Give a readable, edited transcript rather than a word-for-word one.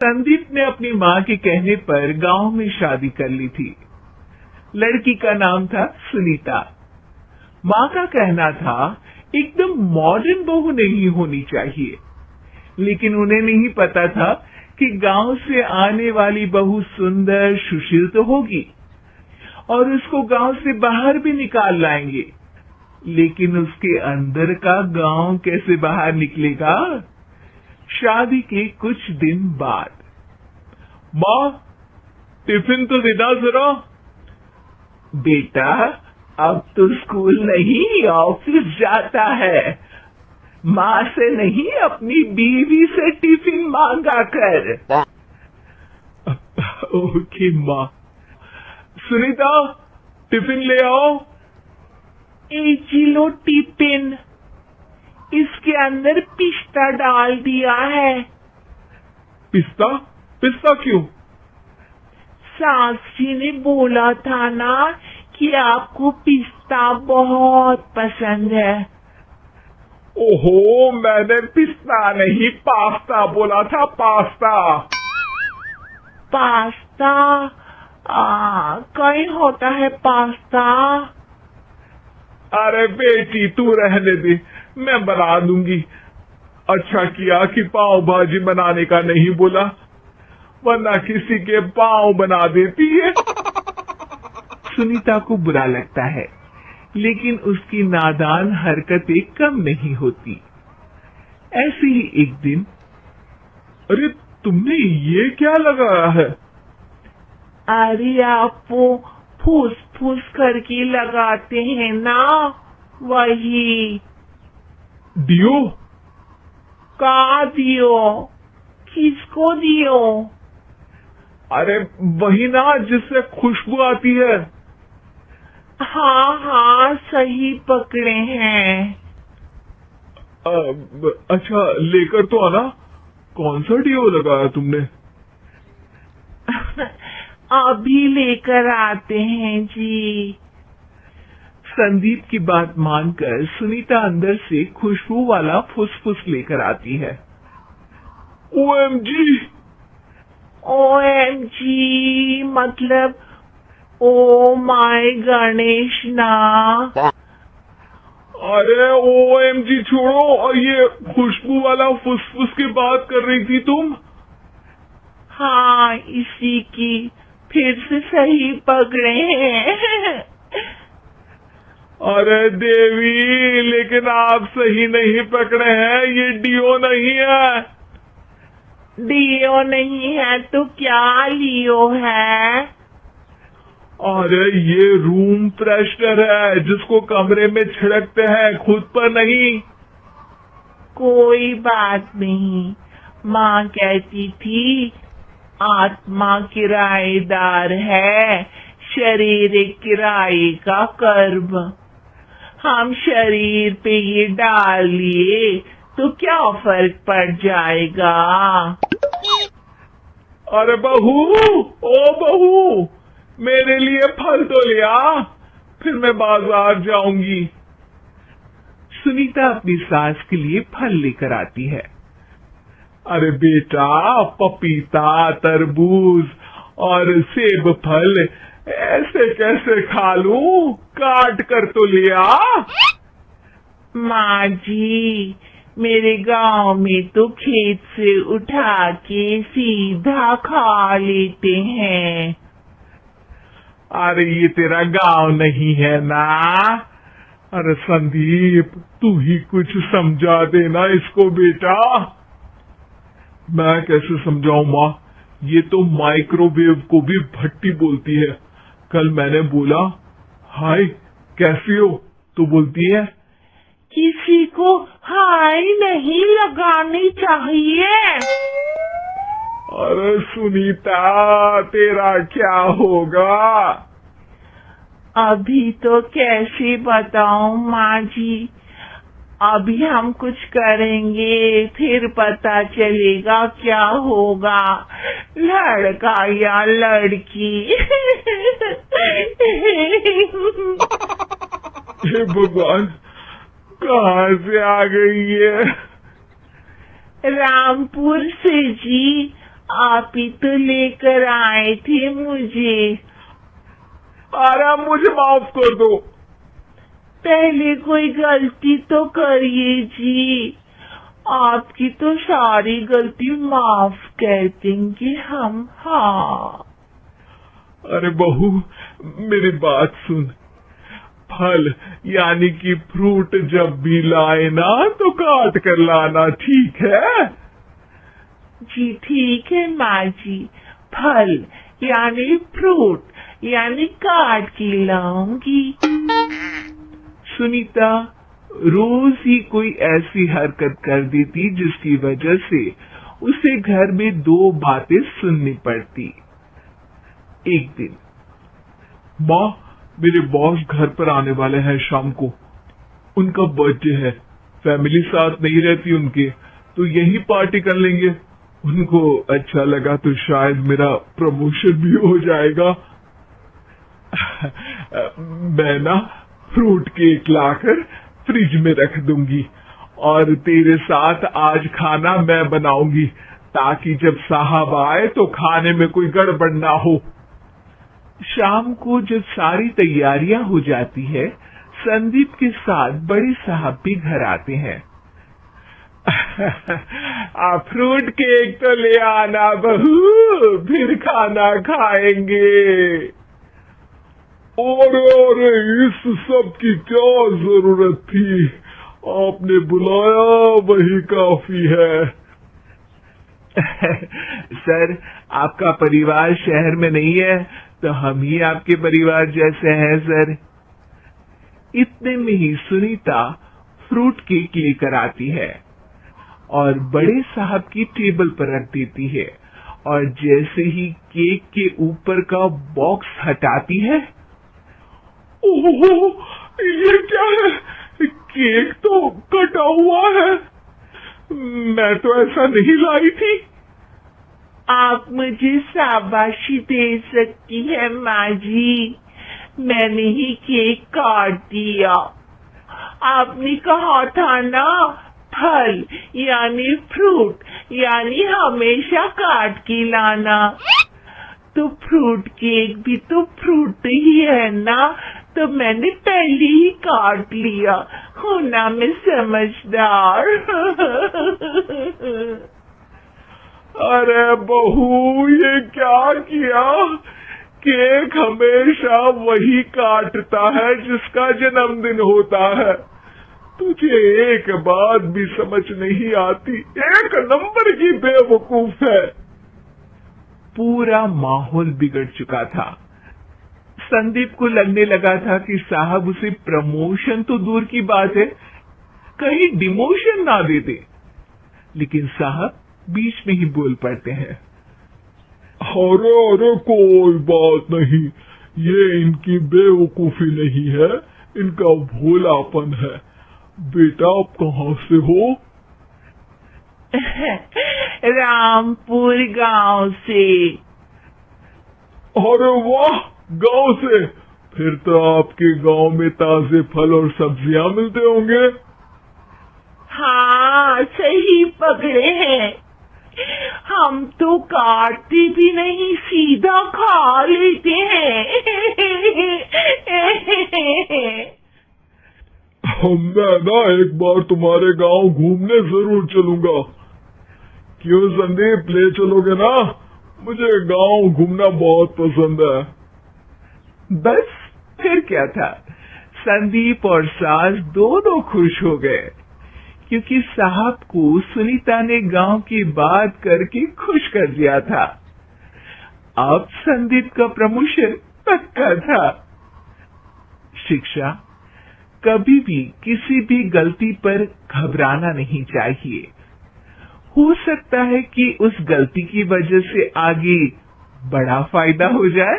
संदीप ने अपनी माँ के कहने पर गांव में शादी कर ली थी। लड़की का नाम था सुनीता। माँ का कहना था एकदम मॉडर्न बहू नहीं होनी चाहिए, लेकिन उन्हें नहीं पता था कि गांव से आने वाली बहू सुंदर सुशील तो होगी और उसको गांव से बाहर भी निकाल लाएंगे, लेकिन उसके अंदर का गांव कैसे बाहर निकलेगा। शादी के कुछ दिन बाद, माँ टिफिन तो देना जरा। बेटा अब तो स्कूल नहीं ऑफिस जाता है, माँ से नहीं अपनी बीवी से टिफिन मांगा कर। ओके माँ। सुनीता टिफिन ले आओ। लो टिफिन, इसके अंदर पिस्ता डाल दिया है। पिस्ता? पिस्ता क्यों? सास जी ने बोला था ना कि आपको पिस्ता बहुत पसंद है। ओहो, मैंने पिस्ता नहीं पास्ता बोला था, पास्ता। पास्ता? कहीं होता है पास्ता? अरे बेटी तू रहने दे, मैं बना दूंगी। अच्छा किया कि पाव भाजी बनाने का नहीं बोला, वरना किसी के पाव बना देती है। सुनीता को बुरा लगता है, लेकिन उसकी नादान हरकतें कम नहीं होती। ऐसे ही एक दिन, अरे तुमने ये क्या लगाया है? अरे आप वो फूस फूस करके लगाते हैं ना, वही। दियो? का दियो? किसको दियो? अरे वही ना जिससे खुशबू आती है। हाँ हाँ सही पकड़े हैं। अच्छा लेकर तो आना। कौन सा डियो लगाया तुमने? अभी लेकर आते हैं जी। संदीप की बात मानकर सुनीता अंदर से खुशबू वाला फुसफुस लेकर आती है। ओएमजी! ओएमजी मतलब ओ माय गणेश ना। अरे ओएमजी छोड़ो, और ये खुशबू वाला फुसफुस की बात कर रही थी तुम? हाँ इसी की, फिर से सही पकड़े हैं। अरे देवी, लेकिन आप सही नहीं पकड़े हैं, ये डियो नहीं है। डियो नहीं है तो क्या लियो है? अरे ये रूम फ्रेशनर है, जिसको कमरे में छिड़कते हैं, खुद पर नहीं। कोई बात नहीं, माँ कहती थी आत्मा किराएदार है, शरीर एक किराए का कर्म। हम शरीर पे ये डाल लिए तो क्या फर्क पड़ जाएगा। अरे बहू, ओ बहू, मेरे लिए फल तो ले आ, फिर मैं बाजार जाऊंगी। सुनीता अपनी सास के लिए फल लेकर आती है। अरे बेटा, पपीता, तरबूज और सेब फल ऐसे कैसे खा लूं? काट कर तो लिया। माँ जी, मेरे गांव में तो खेत से उठा के सीधा खा लेते हैं। अरे ये तेरा गांव नहीं है ना। अरे संदीप, तू ही कुछ समझा देना इसको बेटा। मैं कैसे समझाऊं माँ, ये तो माइक्रोवेव को भी भट्टी बोलती है। कल मैंने बोला हाय कैसी हो, तो बोलती है किसी को हाय नहीं लगानी चाहिए। अरे सुनीता, तेरा क्या होगा? अभी तो कैसे बताऊं माँ जी, अभी हम कुछ करेंगे फिर पता चलेगा क्या होगा, लड़का या लड़की। हे भगवान, कहाँ से आ गई है? रामपुर से जी, आप ही तो लेकर आए थे मुझे। अरे मुझे माफ कर दो। पहले कोई गलती तो करिए जी, आपकी तो सारी गलती माफ कर देंगे हम। हाँ। अरे बहू, मेरी बात सुन। फल यानी कि फ्रूट जब भी लाए ना तो काट कर लाना, ठीक है? जी ठीक है माँ जी, फल यानी फ्रूट यानी काट के लाऊंगी। सुनीता रोज ही कोई ऐसी हरकत कर देती जिसकी वजह से उसे घर में दो बातें सुननी पड़ती। एक दिन, माँ मेरे बॉस घर पर आने वाले हैं शाम को, उनका बर्थडे है, फैमिली साथ नहीं रहती उनके, तो यही पार्टी कर लेंगे। उनको अच्छा लगा तो शायद मेरा प्रमोशन भी हो जाएगा। मैं ना फ्रूट केक लाकर फ्रिज में रख दूंगी और तेरे साथ आज खाना मैं बनाऊंगी, ताकि जब साहब आए तो खाने में कोई गड़बड़ ना हो। शाम को जब सारी तैयारियां हो जाती है, संदीप के साथ बड़े साहब भी घर आते हैं। आप फ्रूट केक तो ले आना बहू, फिर खाना खाएंगे। अरे इस सब की क्या जरूरत थी, आपने बुलाया वही काफी है। सर, आपका परिवार शहर में नहीं है तो हम ही आपके परिवार जैसे हैं सर। इतने में ही सुनीता फ्रूट केक लेकर आती है और बड़े साहब की टेबल पर रख देती है, और जैसे ही केक के ऊपर का बॉक्स हटाती है, ओह ये क्या है, केक तो कटा हुआ है, मैं तो ऐसा नहीं लाई थी। आप मुझे शाबाशी दे सकती है माँ जी, मैंने ही केक काट दिया। आपने कहा था ना फल यानी फ्रूट यानी हमेशा काट के लाना, तो फ्रूट केक भी तो फ्रूट ही है ना, तो मैंने पहले ही काट लिया। होना मैं समझदार। अरे बहू ये क्या किया, केक हमेशा वही काटता है जिसका जन्मदिन होता है। तुझे एक बात भी समझ नहीं आती, एक नंबर की बेवकूफ है। पूरा माहौल बिगड़ चुका था। संदीप को लगने लगा था कि साहब उसे प्रमोशन तो दूर की बात है, कहीं डिमोशन ना दे दे, लेकिन साहब बीच में ही बोल पड़ते हैं। अरे अरे कोई बात नहीं, ये इनकी बेवकूफी नहीं है, इनका भोलापन है। बेटा आप कहाँ से हो? रामपुर गांव से। अरे वाह, गांव से, फिर तो आपके गांव में ताजे फल और सब्जियां मिलते होंगे। हाँ सही पकड़े हैं, हम तो काटते भी नहीं, सीधा खा लेते हैं। मैं ना एक बार तुम्हारे गांव घूमने जरूर चलूंगा। क्यों संदीप, ले चलोगे ना? मुझे गांव घूमना बहुत पसंद है। बस फिर क्या था, संदीप और सास दोनों खुश हो गए, क्योंकि साहब को सुनीता ने गांव की बात करके खुश कर दिया था। अब संदीप का प्रमोशन पक्का था। शिक्षा, कभी भी किसी भी गलती पर घबराना नहीं चाहिए। हो सकता है कि उस गलती की वजह से आगे बड़ा फायदा हो जाए।